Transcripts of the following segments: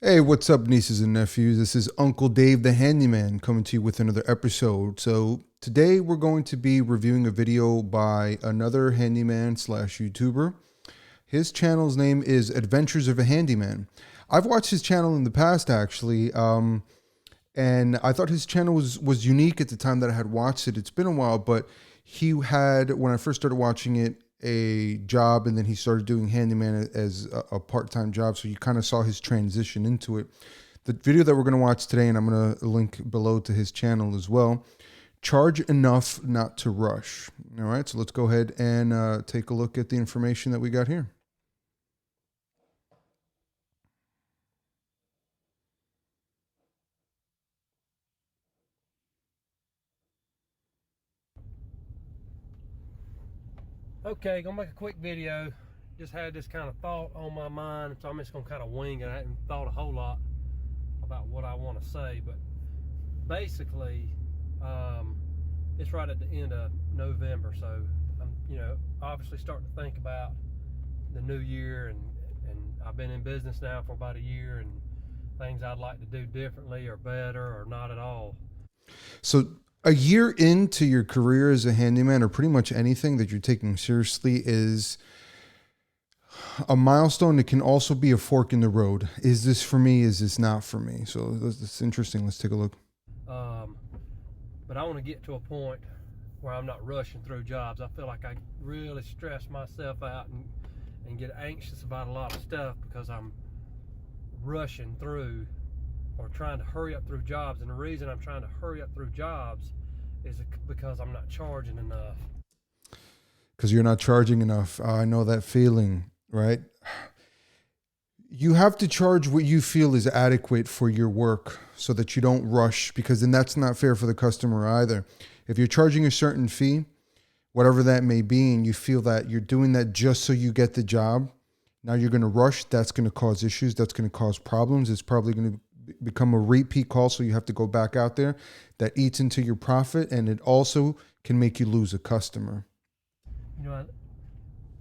Hey, what's up, nieces and nephews? This is Uncle Dave the Handyman coming to you with another episode. So, today we're going to be reviewing a video by another handyman slash YouTuber. His channel's name is Adventures of a Handyman. I've watched his channel in the past, actually, and I thought his channel was unique at the time that I had watched it. It's been a while, but he had, when I first started watching it, a job, and then he started doing handyman as a part-time job. So you kind of saw his transition into it. The video that we're going to watch today, and I'm going to link below to his channel as well, Charge Enough Not to Rush. All right, so let's go ahead and take a look at the information that we got here. Okay, gonna make a quick video. Just had this kind of thought on my mind, so I'm just gonna kind of wing it. I hadn't thought a whole lot about what I want to say, but basically, it's right at the end of November, so I'm, obviously starting to think about the new year, and I've been in business now for about a year, and things I'd like to do differently or better or not at all. So a year into your career as a handyman, or pretty much anything that you're taking seriously, is a milestone. It can also be a fork in the road. Is this for me? Is this not for me? So that's interesting. Let's take a look. But I want to get to a point where I'm not rushing through jobs. I feel like I really stress myself out and get anxious about a lot of stuff because I'm rushing through or trying to hurry up through jobs. And the reason I'm trying to hurry up through jobs is because I'm not charging enough. Because you're not charging enough. I know that feeling, right? You have to charge what you feel is adequate for your work so that you don't rush, because then that's not fair for the customer either. If you're charging a certain fee, whatever that may be, and you feel that you're doing that just so you get the job, now you're going to rush. That's going to cause issues. That's going to cause problems. It's probably going to become a repeat call, so you have to go back out there. That eats into your profit, and it also can make you lose a customer.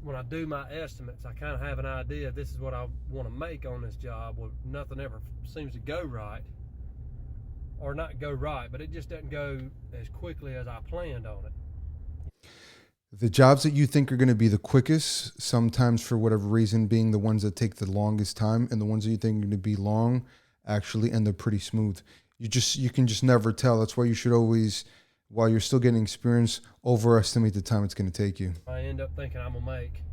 When I do my estimates, I kind of have an idea this is what I want to make on this job. Well, nothing ever seems to go right, or not go right, but it just doesn't go as quickly as I planned on it. The jobs that you think are going to be the quickest, sometimes for whatever reason being the ones that take the longest time, and the ones that you think are going to be long actually end up pretty smooth. You can just never tell. That's why you should always, while you're still getting experience, overestimate the time it's going to take you. I end up thinking I'm gonna make,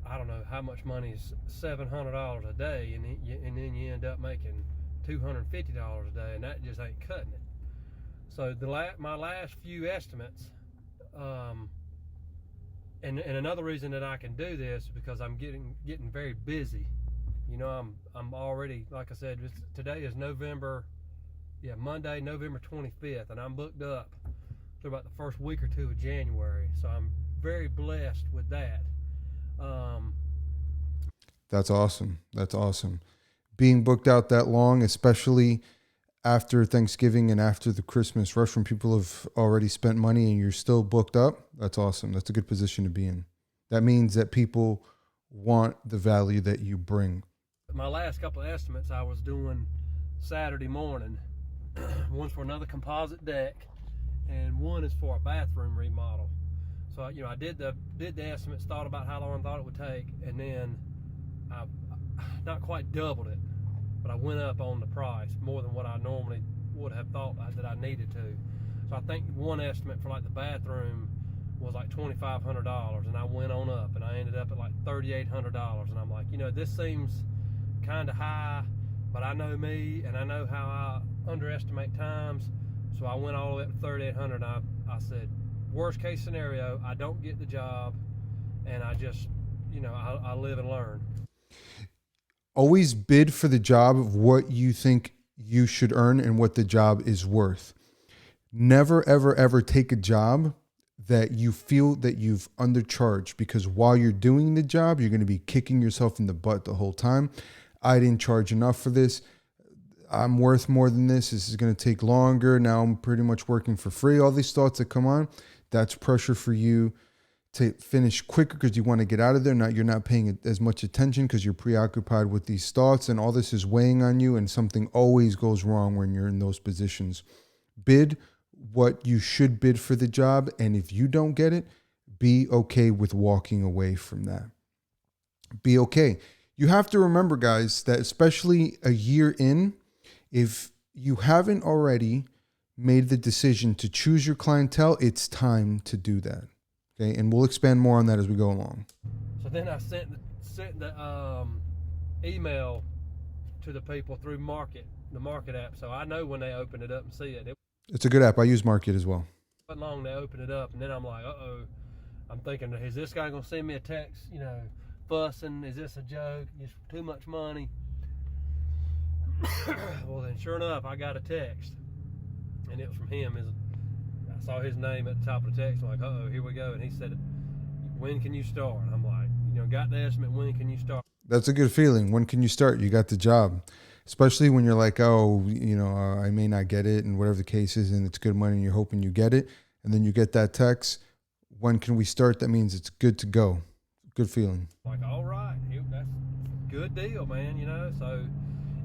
I don't know how much money is $700 a day, and then you end up making $250 a day, and that just ain't cutting it. So my last few estimates, and another reason that I can do this is because I'm getting very busy. I'm already, like I said, today is Monday, November 25th, and I'm booked up through about the first week or two of January. So I'm very blessed with that. That's awesome. That's awesome. Being booked out that long, especially after Thanksgiving and after the Christmas rush, when people have already spent money and you're still booked up, that's awesome. That's a good position to be in. That means that people want the value that you bring. My last couple of estimates I was doing Saturday morning. One's for another composite deck, and one is for a bathroom remodel. So I did the estimates, thought about how long I thought it would take, and then I not quite doubled it, but I went up on the price more than what I normally would have thought that I needed to. So I think one estimate for like the bathroom was like $2,500, and I went on up, and I ended up at like $3,800, and I'm like, this seems kind of high, but I know me, and I know how I underestimate times. So I went all the way up to $3,800. I said, worst case scenario, I don't get the job, and I just, I live and learn. Always bid for the job of what you think you should earn and what the job is worth. Never, ever, ever take a job that you feel that you've undercharged, because while you're doing the job, you're going to be kicking yourself in the butt the whole time. I didn't charge enough for this. I'm worth more than this. This is going to take longer. Now I'm pretty much working for free. All these thoughts that come on, that's pressure for you to finish quicker because you want to get out of there. You're not paying as much attention because you're preoccupied with these thoughts, and all this is weighing on you, and something always goes wrong when you're in those positions. Bid what you should bid for the job, and if you don't get it, be okay with walking away from that. Be okay. You have to remember, guys, that especially a year in, if you haven't already made the decision to choose your clientele, it's time to do that. Okay, and we'll expand more on that as we go along. So then I sent the email to the people through the Market app, so I know when they open it up and see it. It's a good app. I use Market as well. But long they open it up, and then I'm like, uh-oh. I'm thinking, is this guy gonna send me a text, fussing? Is this a joke? Just too much money? Well, then sure enough, I got a text, and it was from him. I saw his name at the top of the text. I'm like, uh-oh, here we go. And he said, when can you start? And I'm like, got the estimate, when can you start? That's a good feeling. When can you start? You got the job. Especially when you're like, oh, I may not get it, and whatever the case is, and it's good money, and you're hoping you get it. And then you get that text, when can we start? That means it's good to go. Good feeling. Like, all right, that's a good deal, man, So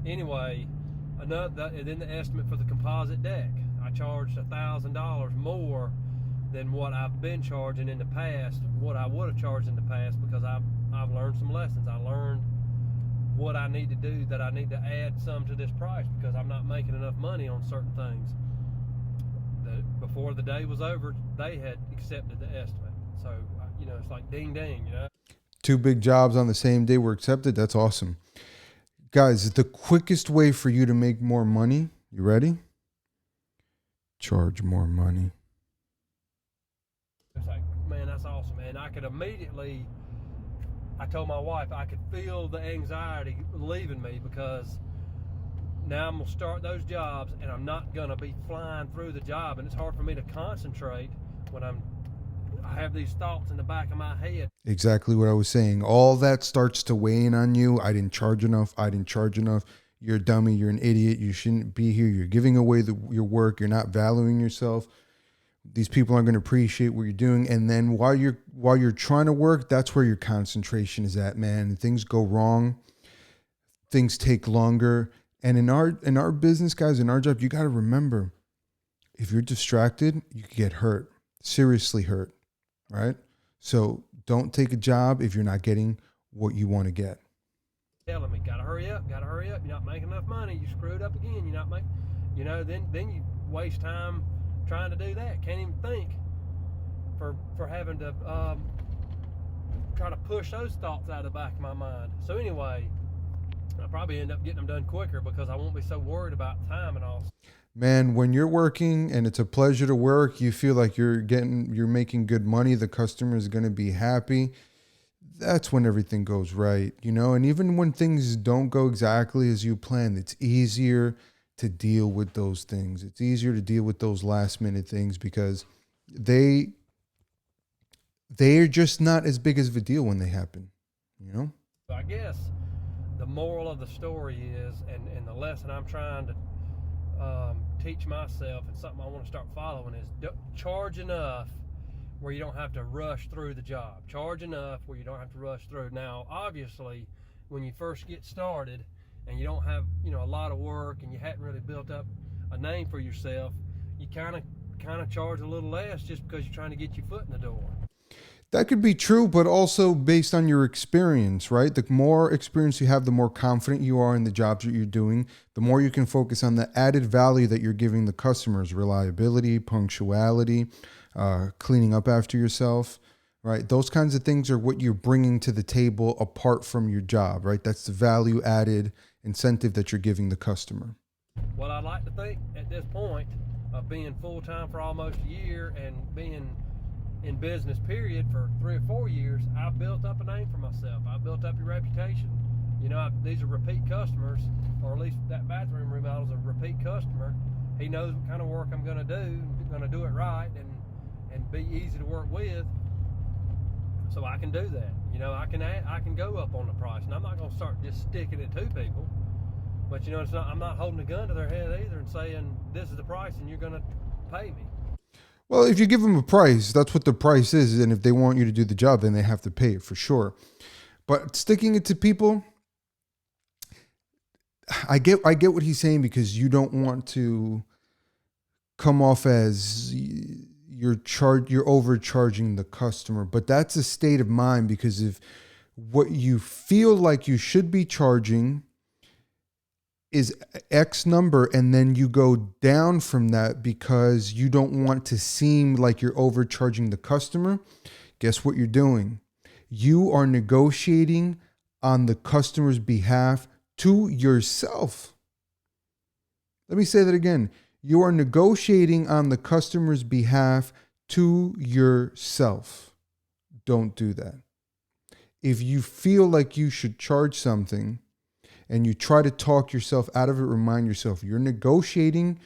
anyway, then the estimate for the composite deck. I charged $1,000 more than what I've been charging in the past, what I would have charged in the past, because I've learned some lessons. I learned what I need to do, that I need to add some to this price because I'm not making enough money on certain things. Before the day was over, they had accepted the estimate. So, it's like ding ding, 2 big jobs on the same day were accepted. That's awesome. Guys, the quickest way for you to make more money, you ready? Charge more money. It's like, man, that's awesome. And I could immediately, I told my wife, I could feel the anxiety leaving me, because now I'm going to start those jobs and I'm not going to be flying through the job. And it's hard for me to concentrate when I have these thoughts in the back of my head. Exactly what I was saying. All that starts to weigh in on you. I didn't charge enough. You're a dummy. You're an idiot. You shouldn't be here. You're giving away your work. You're not valuing yourself. These people aren't going to appreciate what you're doing. And then while you're trying to work, that's where your concentration is at, man. And things go wrong. Things take longer. And in our business, guys, in our job, you got to remember, if you're distracted, you could get hurt, seriously hurt, right? So don't take a job if you're not getting what you want to get. Telling me, gotta hurry up. You're not making enough money. You screwed up again. You're not making, then you waste time trying to do that. Can't even think for having to try to push those thoughts out of the back of my mind. So anyway, I'll probably end up getting them done quicker because I won't be so worried about time and all. Man, when you're working and it's a pleasure to work, you feel like you're making good money. The customer is going to be happy. That's when everything goes right, and even when things don't go exactly as you planned, it's easier to deal with those things. It's easier to deal with those last minute things because they're just not as big of a deal when they happen, I guess the moral of the story is, and the lesson I'm trying to teach myself, and something I want to start following, is charge enough where you don't have to rush through the job. Charge enough where you don't have to rush through. Now, obviously, when you first get started and you don't have, a lot of work and you hadn't really built up a name for yourself, you kind of charge a little less just because you're trying to get your foot in the door. That could be true, but also based on your experience, right? The more experience you have, the more confident you are in the jobs that you're doing, the more you can focus on the added value that you're giving the customers: reliability, punctuality, cleaning up after yourself, right? Those kinds of things are what you're bringing to the table apart from your job, right? That's the value added incentive that you're giving the customer. Well, I'd like to think at this point of being full-time for almost a year and being in business period for 3 or 4 years, I've built up a name for myself. I've built up a reputation. These are repeat customers, or at least that bathroom remodel is a repeat customer. He knows what kind of work I'm going to do. I'm going to do it right and be easy to work with. So I can do that. I can go up on the price, and I'm not going to start just sticking it to people. But I'm not holding a gun to their head either and saying this is the price and you're going to pay me. Well, if you give them a price, that's what the price is. And if they want you to do the job, then they have to pay it for sure. But sticking it to people, I get what he's saying, because you don't want to come off as you're overcharging the customer. But that's a state of mind, because if what you feel like you should be charging is X number, and then you go down from that because you don't want to seem like you're overcharging the customer, guess what you're doing? You are negotiating on the customer's behalf to yourself. Let me say that again. You are negotiating on the customer's behalf to yourself. Don't do that. If you feel like you should charge something and you try to talk yourself out of it, remind yourself you're negotiating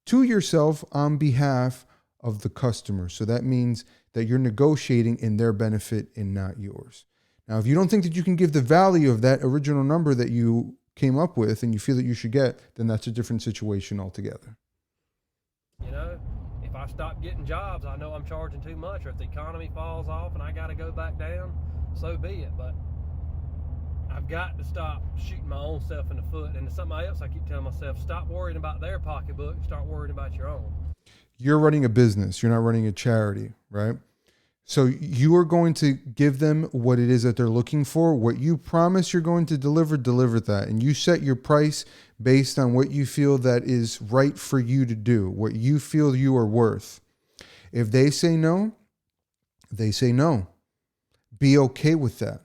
to yourself on behalf of the customer. So that means that you're negotiating in their benefit and not yours. Now, if you don't think that you can give the value of that original number that you came up with and you feel that you should get, then that's a different situation altogether. You know, if I stop getting jobs, I know I'm charging too much, or if the economy falls off and I got to go back down, so be it. But I've got to stop shooting my own self in the foot. And it's something else I keep telling myself, stop worrying about their pocketbook and start worrying about your own. You're running a business. You're not running a charity, right? So you are going to give them what it is that they're looking for. What you promise you're going to deliver that. And you set your price based on what you feel that is right for you to do, what you feel you are worth. If they say no, they say no. Be okay with that.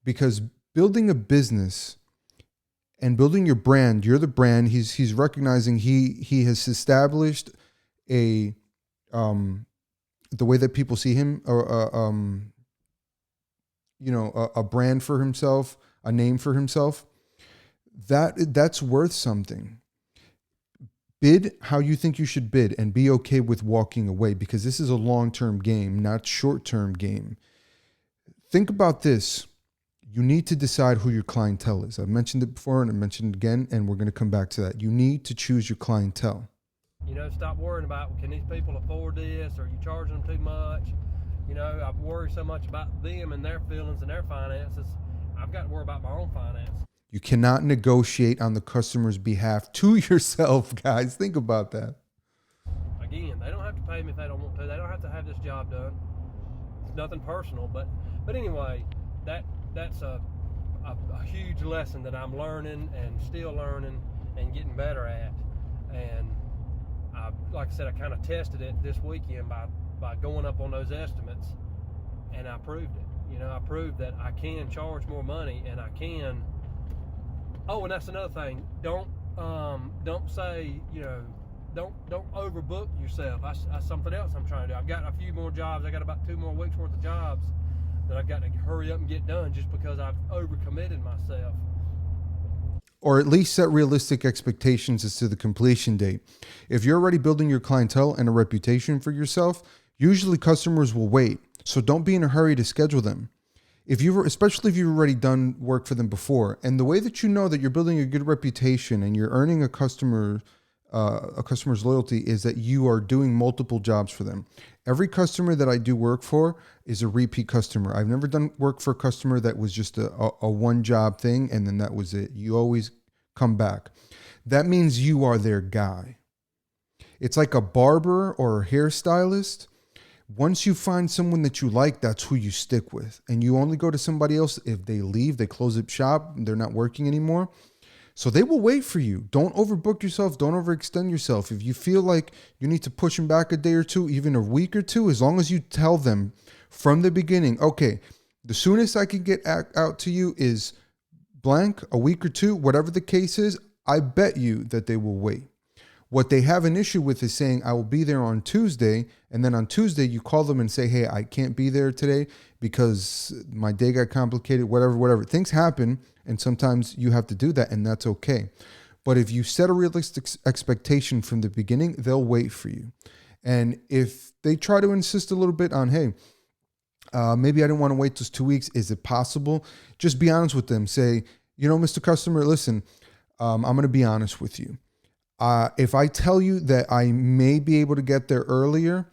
Because building a business and building your brand, you're the brand. He's recognizing he has established a the way that people see him, or a brand for himself, a name for himself. That's worth something. Bid how you think you should bid, and be okay with walking away, because this is a long-term game, not short-term game. Think about this. You need to decide who your clientele is. I've mentioned it before and I mentioned it again, and we're going to come back to that. You need to choose your clientele. You know, stop worrying about, can these people afford this? Or are you charging them too much? You know, I worry so much about them and their feelings and their finances. I've got to worry about my own finances. You cannot negotiate on the customer's behalf to yourself, guys. Think about that. Again, they don't have to pay me if they don't want to. They don't have to have this job done. It's nothing personal, but anyway, that's a huge lesson that I'm learning and still learning and getting better at. And like I said, I kind of tested it this weekend by going up on those estimates, and I proved it. You know, I proved that I can charge more money, and I can. Oh, and that's another thing. Don't say, you know, don't overbook yourself. That's something else I'm trying to do. I've got a few more jobs. I got about 2 more weeks worth of jobs that I've got to hurry up and get done, just because I've overcommitted myself. Or at least set realistic expectations as to the completion date. If you're already building your clientele and a reputation for yourself, usually customers will wait. So don't be in a hurry to schedule them. Especially if you've already done work for them before. And the way that you know that you're building a good reputation and you're earning a customer's loyalty is that you are doing multiple jobs for them. Every customer that I do work for is a repeat customer. I've never done work for a customer that was just a one job thing and then that was it. You always come back. That means you are their guy. It's like a barber or a hairstylist. Once you find someone that you like, that's who you stick with. And you only go to somebody else if they leave, they close up shop, they're not working anymore. So they will wait for you. Don't overbook yourself. Don't overextend yourself. If you feel like you need to push them back a day or two, even a week or two, as long as you tell them from the beginning, okay, the soonest I can get out to you is blank, a week or two, whatever the case is, I bet you that they will wait. What they have an issue with is saying, I will be there on Tuesday. And then on Tuesday, you call them and say, hey, I can't be there today because my day got complicated, whatever. Things happen. And sometimes you have to do that, and that's okay. But if you set a realistic expectation from the beginning, they'll wait for you. And if they try to insist a little bit on, hey, maybe I didn't want to wait those 2 weeks. Is it possible? Just be honest with them. Say, you know, Mr. Customer, listen, I'm going to be honest with you. If I tell you that I may be able to get there earlier,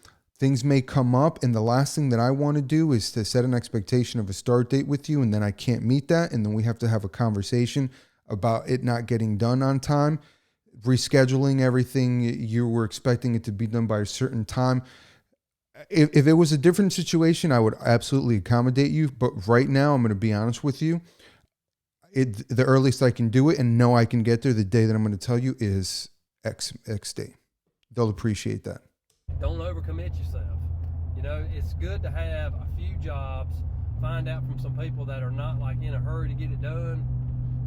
things may come up, and the last thing that I want to do is to set an expectation of a start date with you, and then I can't meet that, and then we have to have a conversation about it not getting done on time, rescheduling everything. You were expecting it to be done by a certain time. If it was a different situation, I would absolutely accommodate you. But right now, I'm going to be honest with you. The earliest I can do it and know I can get there, the day that I'm going to tell you, is X day. They'll appreciate that. Don't overcommit yourself. You know, it's good to have a few jobs, find out from some people that are not like in a hurry to get it done,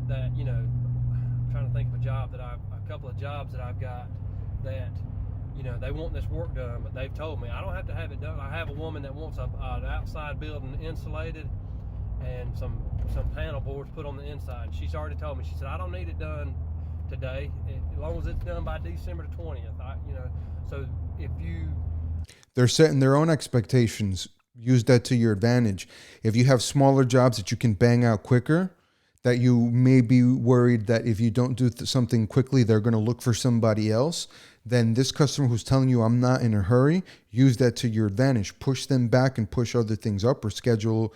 that, you know, I'm trying to think of a couple of jobs that I've got that, you know, they want this work done, but they've told me I don't have to have it done. I have a woman that wants an outside building insulated and some panel boards put on the inside. She's already told me, she said, I don't need it done today, as long as it's done by December the 20th. You know, so if they're setting their own expectations, use that to your advantage. If you have smaller jobs that you can bang out quicker, that you may be worried that if you don't do something quickly, they're going to look for somebody else, then this customer who's telling you I'm not in a hurry, use that to your advantage. Push them back and push other things up, or schedule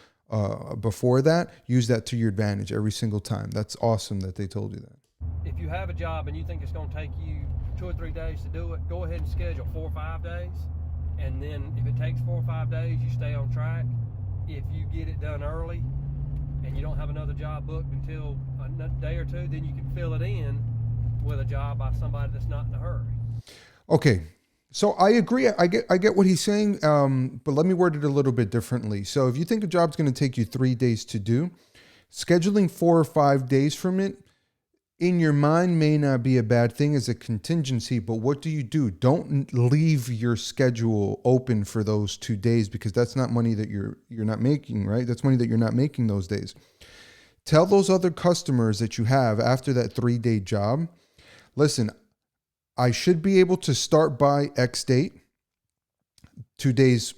before that. Use that to your advantage every single time. That's awesome that they told you that. If you have a job and you think it's going to take you 2 or 3 days to do it, go ahead and schedule 4 or 5 days. And then if it takes 4 or 5 days, you stay on track. If you get it done early and you don't have another job booked until a day or two, then you can fill it in with a job by somebody that's not in a hurry. Okay. So I agree. I get what he's saying, but let me word it a little bit differently. So if you think a job's going to take you 3 days to do, scheduling 4 or 5 days from it, in your mind, may not be a bad thing as a contingency, but what do? Don't leave your schedule open for those 2 days, because that's not money that you're not making, right? That's money that you're not making those days. Tell those other customers that you have after that 3-day job, listen, I should be able to start by X date, 2 days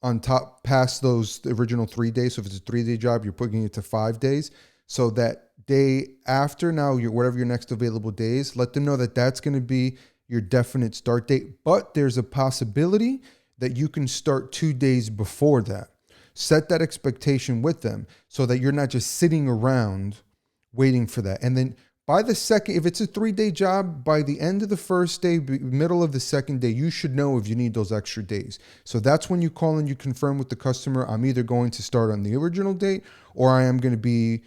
on top, past those original 3 days. So if it's a 3-day job, you're putting it to 5 days. So that day after, now whatever your next available day is, let them know that that's going to be your definite start date. But there's a possibility that you can start 2 days before that. Set that expectation with them so that you're not just sitting around waiting for that. And then by the second, if it's a 3-day job, by the end of the first day, middle of the second day, you should know if you need those extra days. So that's when you call and you confirm with the customer, I'm either going to start on the original date or I am going to be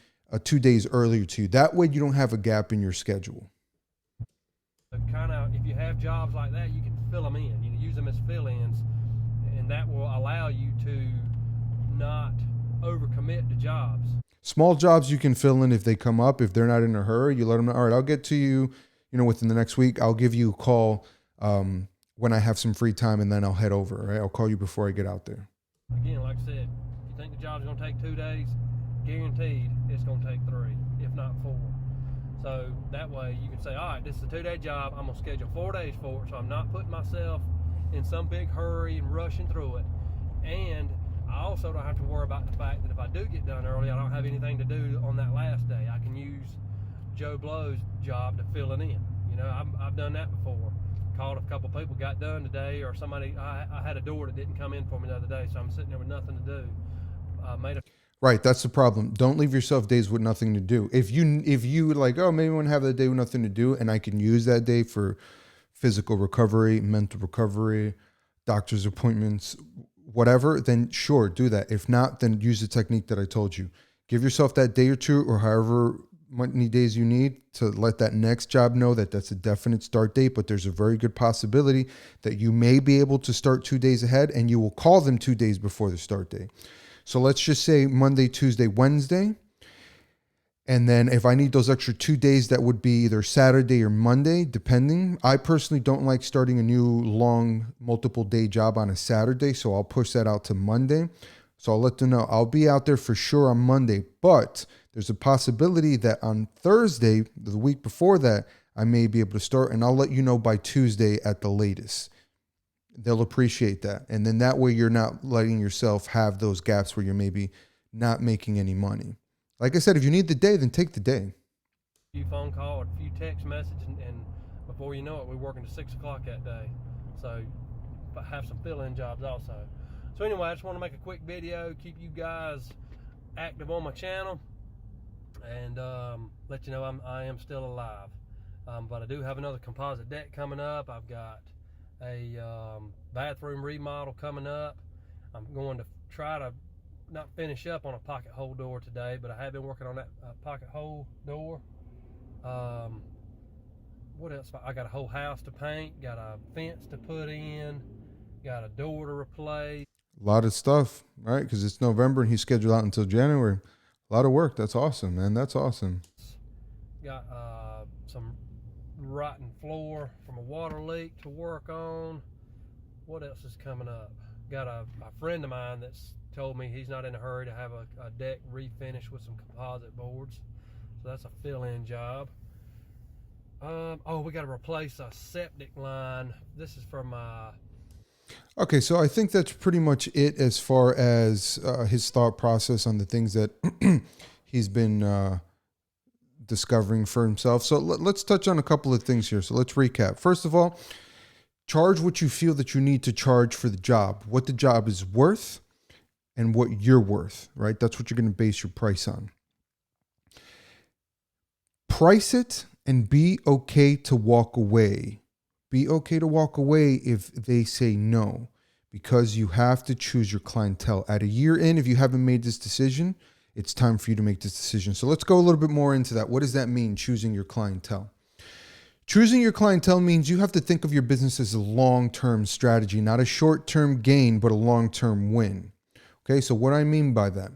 2 days earlier to you. That way you don't have a gap in your schedule. Kind of, if you have jobs like that, you can fill them in. You use them as fill-ins, and that will allow you to not overcommit to jobs. Small jobs you can fill in if they come up. If they're not in a hurry, you let them know, all right, I'll get to you, within the next week. I'll give you a call when I have some free time, and then I'll head over, right? I'll call you before I get out there. Again, like I said, you think the job's going to take 2 days, guaranteed it's going to take 3, if not 4. So that way you can say, all right, this is a 2-day job. I'm going to schedule 4 days for it, so I'm not putting myself in some big hurry and rushing through it. And I also don't have to worry about the fact that if I do get done early, I don't have anything to do on that last day. I can use Joe Blow's job to fill it in. I've done that before. Called a couple people, got done today, or somebody, I had a door that didn't come in for me the other day, so I'm sitting there with nothing to do. Right, that's the problem. Don't leave yourself days with nothing to do. If you like, oh, maybe I want to have that day with nothing to do, and I can use that day for physical recovery, mental recovery, doctor's appointments, whatever, then sure, do that. If not, then use the technique that I told you. Give yourself that day or two, or however many days you need, to let that next job know that that's a definite start date, but there's a very good possibility that you may be able to start 2 days ahead, and you will call them 2 days before the start date. So let's just say Monday, Tuesday, Wednesday. And then if I need those extra 2 days, that would be either Saturday or Monday, depending. I personally don't like starting a new long multiple day job on a Saturday, so I'll push that out to Monday. So I'll let them know I'll be out there for sure on Monday, but there's a possibility that on Thursday, the week before that, I may be able to start, and I'll let you know by Tuesday at the latest. They'll appreciate that. And then that way you're not letting yourself have those gaps where you're maybe not making any money. Like I said, if you need the day, then take the day. A few phone call or a few text messages, and before you know it, we're working to 6 o'clock that day. So have some fill-in jobs also. So anyway, I just want to make a quick video, keep you guys active on my channel, and let you know I am still alive. But I do have another composite deck coming up. I've got a bathroom remodel coming up. I'm going to try to not finish up on a pocket hole door today, but I have been working on that pocket hole door. What else? I got a whole house to paint, got a fence to put in, got a door to replace. A lot of stuff, right? Because it's November and he's scheduled out until January. A lot of work. That's awesome, man. That's awesome. Got some rotten floor from a water leak to work on. What else is coming up? Got a friend of mine that's told me he's not in a hurry to have a deck refinished with some composite boards. So that's a fill-in job. Oh, we got to replace a septic line. This is from Okay, so I think that's pretty much it as far as his thought process on the things that he's been discovering for himself. So let's touch on a couple of things here. So let's recap. First of all, charge what you feel that you need to charge for the job, what the job is worth and what you're worth, right? That's what you're going to base your price on. Price it and be okay to walk away. Be okay to walk away if they say no, because you have to choose your clientele. At a year in, if you haven't made this decision, it's time for you to make this decision. So let's go a little bit more into that. What does that mean, choosing your clientele? Choosing your clientele means you have to think of your business as a long-term strategy, not a short-term gain, but a long-term win. Okay, so what I mean by that,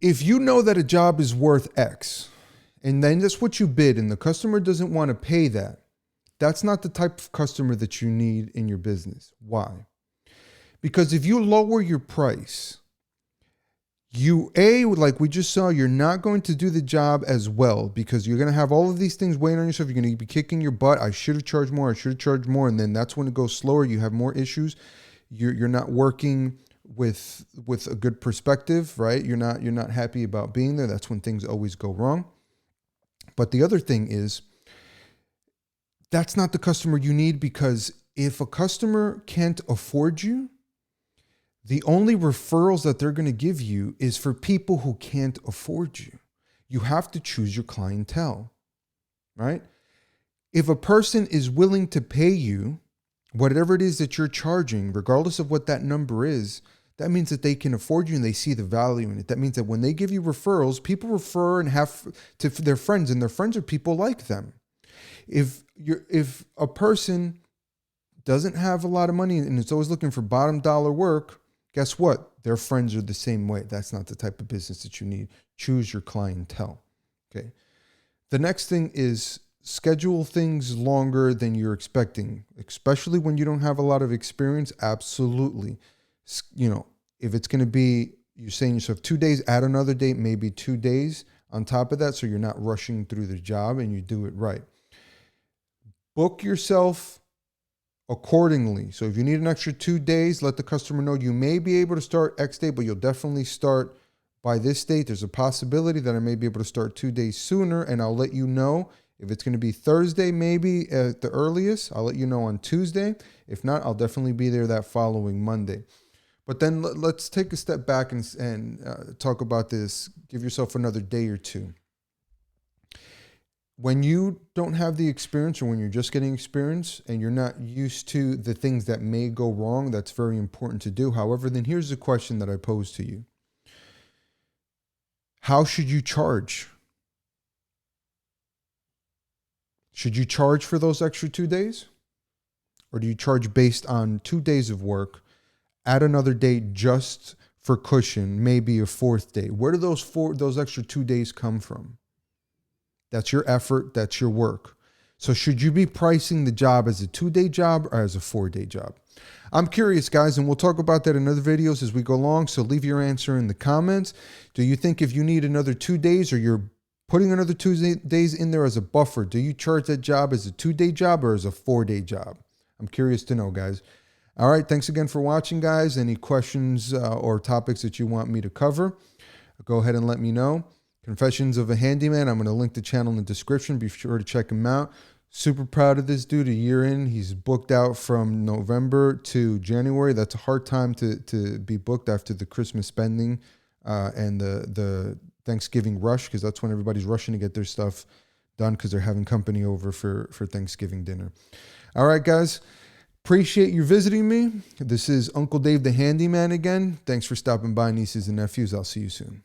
if you know that a job is worth X, and then that's what you bid, and the customer doesn't want to pay that, that's not the type of customer that you need in your business. Why? Because if you lower your price, like we just saw, you're not going to do the job as well, because you're going to have all of these things weighing on yourself. You're going to be kicking your butt. I should have charged more. I should have charged more. And then that's when it goes slower. You have more issues. You're not working with a good perspective, right? You're not happy about being there. That's when things always go wrong. But the other thing is, that's not the customer you need, because if a customer can't afford you, the only referrals that they're going to give you is for people who can't afford you. You have to choose your clientele, right? If a person is willing to pay you whatever it is that you're charging, regardless of what that number is, that means that they can afford you and they see the value in it. That means that when they give you referrals, people refer and have to their friends, and their friends are people like them. If a person doesn't have a lot of money and is always looking for bottom dollar work, guess what? Their friends are the same way. That's not the type of business that you need. Choose your clientele. Okay. The next thing is schedule things longer than you're expecting, especially when you don't have a lot of experience. Absolutely. You know, if it's going to be, you're saying yourself 2 days, add another date, maybe 2 days on top of that, so you're not rushing through the job and you do it right. Book yourself accordingly. So if you need an extra 2 days, let the customer know you may be able to start X date, but you'll definitely start by this date. There's a possibility that I may be able to start 2 days sooner, and I'll let you know. If it's going to be Thursday, maybe at the earliest, I'll let you know on Tuesday. If not, I'll definitely be there that following Monday. But then let's take a step back and talk about this. Give yourself another day or two. When you don't have the experience, or when you're just getting experience and you're not used to the things that may go wrong, that's very important to do. However, then here's the question that I pose to you. How should you charge? Should you charge for those extra 2 days? Or do you charge based on 2 days of work, add another day just for cushion, maybe a fourth day? Where do those extra 2 days come from? That's your effort. That's your work. So should you be pricing the job as a 2-day job or as a 4-day job? I'm curious, guys, and we'll talk about that in other videos as we go along. So leave your answer in the comments. Do you think if you need another 2 days, or you're putting another 2 days in there as a buffer, do you charge that job as a 2-day job or as a 4-day job? I'm curious to know, guys. All right. Thanks again for watching, guys. Any questions or topics that you want me to cover, go ahead and let me know. Confessions of a Handyman. I'm going to link the channel in the description. Be sure to check him out. Super proud of this dude. A year in, he's booked out from November to January. That's a hard time to be booked after the Christmas spending and the Thanksgiving rush, because that's when everybody's rushing to get their stuff done because they're having company over for Thanksgiving dinner. All right, guys. Appreciate you visiting me. This is Uncle Dave the Handyman again. Thanks for stopping by, nieces and nephews. I'll see you soon.